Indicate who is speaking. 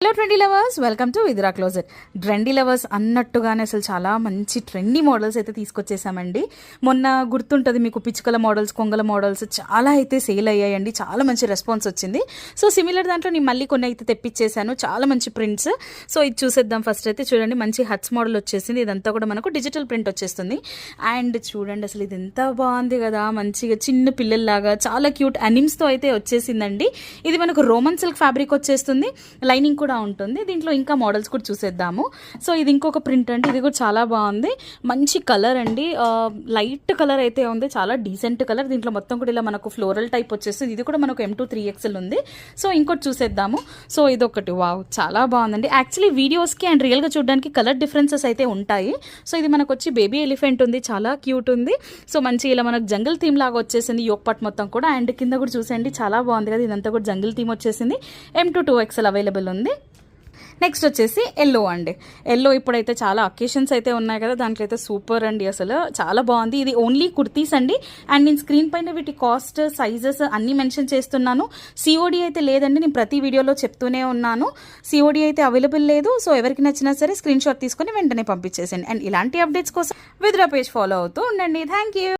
Speaker 1: Hello trendy lovers, welcome to విద్రా closet. Trendy lovers అన్నట్టుగానే అసలు చాలా మంచి ట్రెండీ మోడల్స్ అయితే తీసుకొచ్చేసామండి. మొన్న గుర్తుంటుంది మీకు, పిచ్చుకల మోడల్స్, కొంగల మోడల్స్ చాలా అయితే సేల్ అయ్యాయండి. చాలా మంచి రెస్పాన్స్ వచ్చింది. సో సిమిలర్ దాంట్లో నేను మళ్ళీ కొన్ని అయితే తెప్పించేశాను, చాలా మంచి ప్రింట్స్. సో ఇది చూసేద్దాం. ఫస్ట్ అయితే చూడండి, మంచి హట్స్ మోడల్ వచ్చేసింది. ఇదంతా కూడా మనకు డిజిటల్ ప్రింట్ వచ్చేస్తుంది. అండ్ చూడండి అసలు ఇది ఎంత బాగుంది కదా, మంచిగా చిన్న పిల్లల్లాగా చాలా క్యూట్ అనిమ్స్తో అయితే వచ్చేసిందండి. ఇది మనకు రోమన్ సిల్క్ ఫ్యాబ్రిక్ వచ్చేస్తుంది, లైనింగ్ కూడా ఉంటుంది. దీంట్లో ఇంకా మోడల్స్ కూడా చూసేద్దాము. సో ఇది ఇంకొక ప్రింట్ అండి, ఇది కూడా చాలా బాగుంది. మంచి కలర్ అండి, లైట్ కలర్ అయితే ఉంది, చాలా డీసెంట్ కలర్. దీంట్లో మొత్తం కూడా ఇలా మనకు ఫ్లోరల్ టైప్ వచ్చేస్తుంది. ఇది కూడా మనకు M2 3XL ఉంది. సో ఇంకోటి చూసేద్దాము. సో ఇదొకటి, వావ్ చాలా బాగుందండి. యాక్చువల్లీ వీడియోస్కి అండ్ రియల్గా చూడడానికి కలర్ డిఫరెన్సెస్ అయితే ఉంటాయి. సో ఇది మనకు వచ్చి బేబీ ఎలిఫెంట్ ఉంది, చాలా క్యూట్ ఉంది. సో మంచి ఇలా మనకు జంగిల్ థీమ్ లాగా వచ్చేసింది యోక్ పార్ట్ మొత్తం కూడా. అండ్ కింద కూడా చూసేయండి, చాలా బాగుంది కదా. ఇదంతా కూడా జంగిల్ థీమ్ వచ్చేసింది. M2 2XL అవైలబుల్ ఉంది. నెక్స్ట్ వచ్చేసి ఎల్లో అండి. ఎల్లో ఇప్పుడైతే చాలా అకేషన్స్ అయితే ఉన్నాయి కదా, దాంట్లో అయితే సూపర్ అండి, అసలు చాలా బాగుంది. ఇది ఓన్లీ కుర్తీస్ అండి. అండ్ నేను స్క్రీన్ పైన వీటి కాస్ట్, సైజెస్ అన్నీ మెన్షన్ చేస్తున్నాను. COD అయితే లేదండి, నేను ప్రతి వీడియోలో చెప్తూనే ఉన్నాను. COD అయితే అవైలబుల్ లేదు. సో ఎవరికి నచ్చినా సరే స్క్రీన్ షాట్ తీసుకొని వెంటనే పంపించేసేయండి. అండ్ ఇలాంటి అప్డేట్స్ కోసం విద్రా పేజ్ ఫాలో అవుతూ ఉండండి. Thank you.